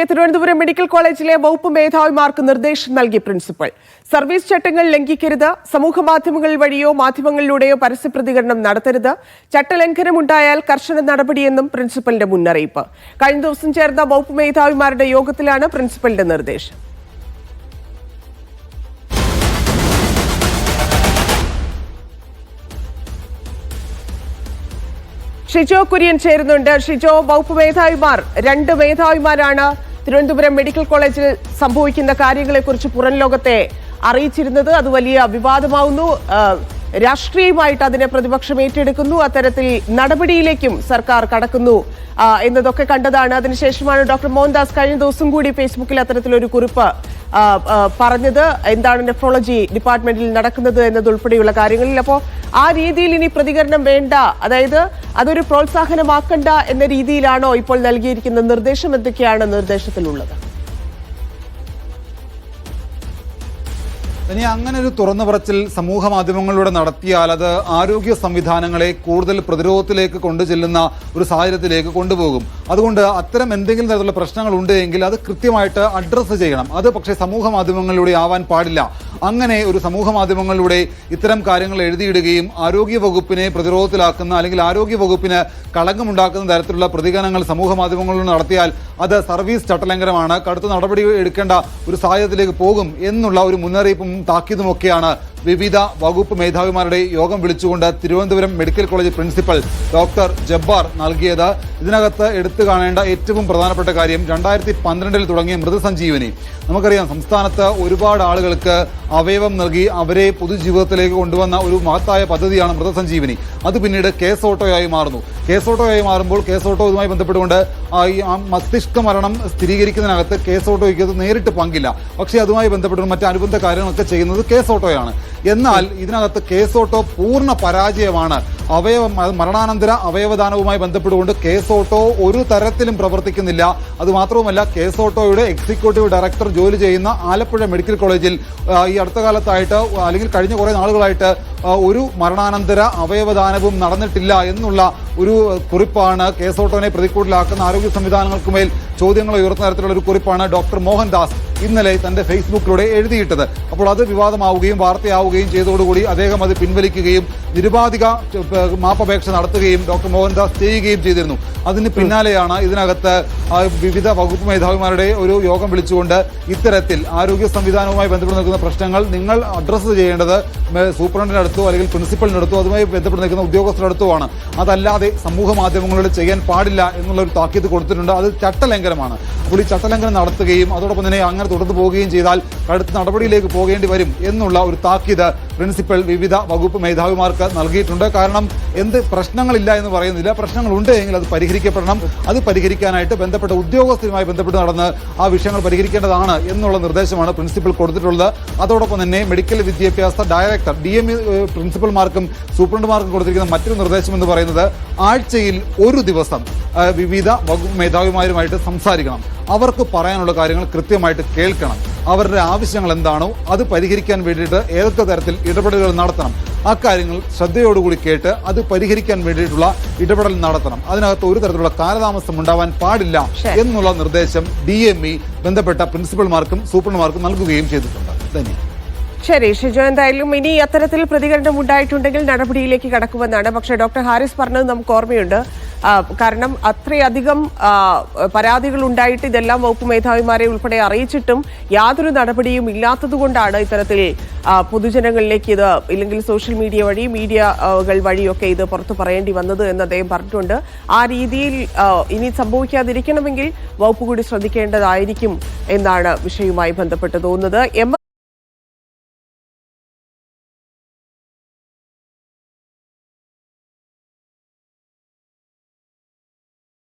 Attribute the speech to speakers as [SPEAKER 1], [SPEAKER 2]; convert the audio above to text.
[SPEAKER 1] Thiruvananthapuram medical കോളേജിലെ വകുപ്പ് മേധാവിമാർക്ക് നിർദ്ദേശം നൽകി പ്രിൻസിപ്പൽ. സർവീസ് ചട്ടങ്ങൾ ലംഘിക്കരുത്, സമൂഹ മാധ്യമങ്ങൾ വഴിയോ മാധ്യമങ്ങളിലൂടെയോ പരസ്യ പ്രതികരണം നടത്തരുത്, ചട്ടലംഘനം ഉണ്ടായാൽ കർശന നടപടിയെന്നും പ്രിൻസിപ്പലിന്റെ മുന്നറിയിപ്പ്. കഴിഞ്ഞ ദിവസം ചേർന്ന വകുപ്പ് മേധാവിമാരുടെ യോഗത്തിലാണ് പ്രിൻസിപ്പലിന്റെ നിർദ്ദേശം. ഷിജോ കുര്യൻ ചേരുന്നുണ്ട്. ഷിജോ, വകുപ്പ് മേധാവിമാർ, 2 മേധാവിമാരാണ് തിരുവനന്തപുരം മെഡിക്കൽ കോളേജിൽ സംഭവിക്കുന്ന കാര്യങ്ങളെക്കുറിച്ച് പുറം ലോകത്തെ അറിയിച്ചിരുന്നത്. അത് വലിയ വിവാദമാവുന്നു. രാഷ്ട്രീയമായിട്ട് അതിനെ പ്രതിപക്ഷം ഏറ്റെടുക്കുന്നു. അത്തരത്തിൽ നടപടിയിലേക്കും സർക്കാർ കടക്കുന്നു എന്നതൊക്കെ കണ്ടതാണ്. അതിനുശേഷമാണ് ഡോക്ടർ മോഹൻദാസ് കഴിഞ്ഞ ദിവസം കൂടി ഫേസ്ബുക്കിൽ അത്തരത്തിലൊരു കുറിപ്പ് പറഞ്ഞത്. എന്താണ് നെഫ്രോളജി ഡിപ്പാർട്ട്മെന്റിൽ നടക്കുന്നത് എന്നതുൾപ്പെടെയുള്ള കാര്യങ്ങളിൽ. അപ്പോൾ ആ രീതിയിൽ ഇനി പ്രതികരണം വേണ്ട, അതായത് അതൊരു പ്രോത്സാഹനമാക്കണ്ട എന്ന രീതിയിലാണോ ഇപ്പോൾ നൽകിയിരിക്കുന്ന നിർദ്ദേശം? എന്തൊക്കെയാണ് നിർദ്ദേശത്തിലുള്ളത്?
[SPEAKER 2] ഇനി അങ്ങനെ ഒരു തുറന്നു പറച്ചിൽ സമൂഹ മാധ്യമങ്ങളിലൂടെ നടത്തിയാൽ അത് ആരോഗ്യ സംവിധാനങ്ങളെ കൂടുതൽ പ്രതിരോധത്തിലേക്ക് കൊണ്ടുചെല്ലുന്ന ഒരു സാഹചര്യത്തിലേക്ക് കൊണ്ടുപോകും. അതുകൊണ്ട് അത്തരം എന്തെങ്കിലും തരത്തിലുള്ള പ്രശ്നങ്ങൾ ഉണ്ടെങ്കിൽ അത് കൃത്യമായിട്ട് അഡ്രസ്സ് ചെയ്യണം. അത് പക്ഷേ സമൂഹ മാധ്യമങ്ങളിലൂടെ ആവാൻ പാടില്ല. അങ്ങനെ ഒരു സമൂഹ മാധ്യമങ്ങളിലൂടെ ഇത്തരം കാര്യങ്ങൾ എഴുതിയിടുകയും ആരോഗ്യ വകുപ്പിനെ പ്രതിരോധത്തിലാക്കുന്ന അല്ലെങ്കിൽ ആരോഗ്യ വകുപ്പിന് കളങ്കമുണ്ടാക്കുന്ന തരത്തിലുള്ള പ്രതികരണങ്ങൾ സമൂഹ മാധ്യമങ്ങളിലൂടെ നടത്തിയാൽ അത് സർവീസ് ചട്ടലംഘനമാണ്, കടുത്ത നടപടി എടുക്കേണ്ട ഒരു സാഹചര്യത്തിലേക്ക് പോകും എന്നുള്ള ഒരു മുന്നറിയിപ്പും താക്കീതുമൊക്കെയാണ് വിവിധ വകുപ്പ് മേധാവിമാരുടെ യോഗം വിളിച്ചുകൊണ്ട് Thiruvananthapuram medical college principal doctor Jabbar നൽകിയത്. ഇതിനകത്ത് എടുത്തു കാണേണ്ട ഏറ്റവും പ്രധാനപ്പെട്ട കാര്യം 2012 തുടങ്ങിയ മൃതസഞ്ജീവനി. നമുക്കറിയാം, സംസ്ഥാനത്ത് ഒരുപാട് ആളുകൾക്ക് അവയവം നൽകി അവരെ പൊതുജീവിതത്തിലേക്ക് കൊണ്ടുവന്ന ഒരു മഹത്തായ പദ്ധതിയാണ് മൃതസഞ്ജീവനി. അത് പിന്നീട് കേസ് ഓട്ടോയായി മാറുന്നു. കേസ് ഓട്ടോയായി മാറുമ്പോൾ കേസ് ഓട്ടോ ഇതുമായി ബന്ധപ്പെട്ടുകൊണ്ട് ഈ മസ്തിഷ്ക മരണം സ്ഥിരീകരിക്കുന്നതിനകത്ത് കേസ് ഓട്ടോയ്ക്ക് നേരിട്ട് പങ്കില്ല. പക്ഷേ അതുമായി ബന്ധപ്പെട്ട് മറ്റ് അനുബന്ധ കാര്യങ്ങളൊക്കെ ചെയ്യുന്നത് കേസ് ഓട്ടോയാണ്. എന്നാൽ ഇതിനകത്ത് കേസ് ഓട്ടോ പൂർണ്ണ പരാജയമാണ്. മരണാനന്തര അവയവദാനവുമായി ബന്ധപ്പെട്ടുകൊണ്ട് കേസ് ഓട്ടോ ഒരു തരത്തിലും പ്രവർത്തിക്കുന്നില്ല. അതുമാത്രവുമല്ല, കേസ് ഓട്ടോയുടെ എക്സിക്യൂട്ടീവ് ഡയറക്ടർ ജോലി ചെയ്യുന്ന ആലപ്പുഴ മെഡിക്കൽ കോളേജിൽ ഈ അടുത്ത കാലത്തായിട്ട് അല്ലെങ്കിൽ കഴിഞ്ഞ കുറേ നാളുകളായിട്ട് ഒരു മരണാനന്തര അവയവദാനവും നടന്നിട്ടില്ല എന്നുള്ള ഒരു കുറിപ്പാണ് കേസ് ഓട്ടോനെ പ്രതിക്കൂട്ടിലാക്കുന്ന ആരോഗ്യ സംവിധാനങ്ങൾക്കുമേൽ ചോദ്യങ്ങൾ ഉയർത്തുന്ന തരത്തിലുള്ള ഒരു കുറിപ്പാണ് ഡോക്ടർ മോഹൻദാസ് ഇന്നലെ തന്റെ ഫേസ്ബുക്കിലൂടെ എഴുതിയിട്ടത്. അപ്പോൾ അത് വിവാദമാവുകയും വാർത്തയാവുകയും ചെയ്തതോടുകൂടി അദ്ദേഹം അത് പിൻവലിക്കുകയും നിരുപാധിക മാപ്പപേക്ഷ നടത്തുകയും ഡോക്ടർ മോഹൻദാസ് ചെയ്യുകയും ചെയ്തിരുന്നു. അതിന് പിന്നാലെയാണ് ഇതിനകത്ത് വിവിധ വകുപ്പ് മേധാവിമാരുടെ ഒരു യോഗം വിളിച്ചുകൊണ്ട് ഇത്തരത്തിൽ ആരോഗ്യ സംവിധാനവുമായി ബന്ധപ്പെട്ട് നിൽക്കുന്ന പ്രശ്നങ്ങൾ നിങ്ങൾ അഡ്രസ്സ് ചെയ്യേണ്ടത് സൂപ്രണ്ടിനടുത്തോ അല്ലെങ്കിൽ പ്രിൻസിപ്പലിനടുത്തോ അതുമായി ബന്ധപ്പെട്ട് നിൽക്കുന്ന ഉദ്യോഗസ്ഥരടുത്തോ ആണ്. അതല്ലാതെ സമൂഹ മാധ്യമങ്ങളിലൂടെ ചെയ്യാൻ പാടില്ല എന്നുള്ള ഒരു താക്കീത് കൊടുത്തിട്ടുണ്ട്. അത് ചട്ടലംഘനമാണ്. അപ്പോൾ ഈ ചട്ടലംഘനം നടത്തുകയും അതോടൊപ്പം തന്നെ അങ്ങനെ തുടർന്നു പോവുകയും ചെയ്താൽ കടുത്ത നടപടിയിലേക്ക് പോകേണ്ടി വരും എന്നുള്ള ഒരു താക്കീത് പ്രിൻസിപ്പൽ വിവിധ വകുപ്പ് മേധാവിമാർക്ക് നൽകിയിട്ടുണ്ട്. കാരണം എന്ത് പ്രശ്നങ്ങളില്ല എന്ന് പറയുന്നില്ല, പ്രശ്നങ്ങളുണ്ട് എങ്കിൽ അത് പരിഹരിക്കപ്പെടണം. അത് പരിഹരിക്കാനായിട്ട് ബന്ധപ്പെട്ട ഉദ്യോഗസ്ഥരുമായി ബന്ധപ്പെട്ട് നടന്ന് ആ വിഷയങ്ങൾ പരിഹരിക്കേണ്ടതാണ് എന്നുള്ള നിർദ്ദേശമാണ് പ്രിൻസിപ്പൽ കൊടുത്തിട്ടുള്ളത്. അതോടൊപ്പം തന്നെ മെഡിക്കൽ വിദ്യാഭ്യാസ ഡയറക്ടർ DME പ്രിൻസിപ്പൽമാർക്കും സൂപ്രണ്ടുമാർക്കും കൊടുത്തിരിക്കുന്ന മറ്റൊരു നിർദ്ദേശം എന്ന് പറയുന്നത് ആഴ്ചയിൽ ഒരു ദിവസം വിവിധ വകുപ്പ് മേധാവിമാരുമായിട്ട് സംസാരിക്കണം. അവർക്ക് പറയാനുള്ള കാര്യങ്ങൾ കൃത്യമായിട്ട് കേൾക്കണം. അവരുടെ ആവശ്യങ്ങൾ എന്താണോ അത് പരിഹരിക്കാൻ വേണ്ടിയിട്ട് ഏതൊക്കെ തരത്തിൽ ഇടപെടലുകൾ നടത്തണം, ആ കാര്യങ്ങൾ ശ്രദ്ധയോടുകൂടി കേട്ട് അത് പരിഹരിക്കാൻ വേണ്ടിയിട്ടുള്ള ഇടപെടൽ നടത്തണം. അതിനകത്ത് ഒരു തരത്തിലുള്ള കാലതാമസം ഉണ്ടാവാൻ പാടില്ല എന്നുള്ള നിർദ്ദേശം DME ബന്ധപ്പെട്ട പ്രിൻസിപ്പൽമാർക്കും സൂപ്രണ്ടുമാർക്കും നൽകുകയും ചെയ്തിട്ടുണ്ട്. ധന്യവാദം.
[SPEAKER 1] ശരി ഷിജോ, എന്തായാലും ഇനി അത്തരത്തിൽ പ്രതികരണം ഉണ്ടായിട്ടുണ്ടെങ്കിൽ നടപടിയിലേക്ക് കടക്കുമെന്നാണ്. പക്ഷേ ഡോക്ടർ ഹാരിസ് പറഞ്ഞത് നമുക്ക് ഓർമ്മയുണ്ട്. കാരണം അത്രയധികം പരാതികൾ ഉണ്ടായിട്ട് ഇതെല്ലാം വകുപ്പ് മേധാവിമാരെ ഉൾപ്പെടെ അറിയിച്ചിട്ടും യാതൊരു നടപടിയും ഇല്ലാത്തതുകൊണ്ടാണ് ഇത്തരത്തിൽ പൊതുജനങ്ങളിലേക്ക് ഇത് ഇല്ലെങ്കിൽ സോഷ്യൽ മീഡിയ വഴി മീഡിയകൾ വഴിയൊക്കെ ഇത് പുറത്തു പറയേണ്ടി വന്നത് എന്ന് അദ്ദേഹം പറഞ്ഞിട്ടുണ്ട്. ആ രീതിയിൽ ഇനി സംഭവിക്കാതിരിക്കണമെങ്കിൽ വകുപ്പ് കൂടി ശ്രദ്ധിക്കേണ്ടതായിരിക്കും എന്നാണ് വിഷയവുമായി ബന്ധപ്പെട്ട് തോന്നുന്നത്.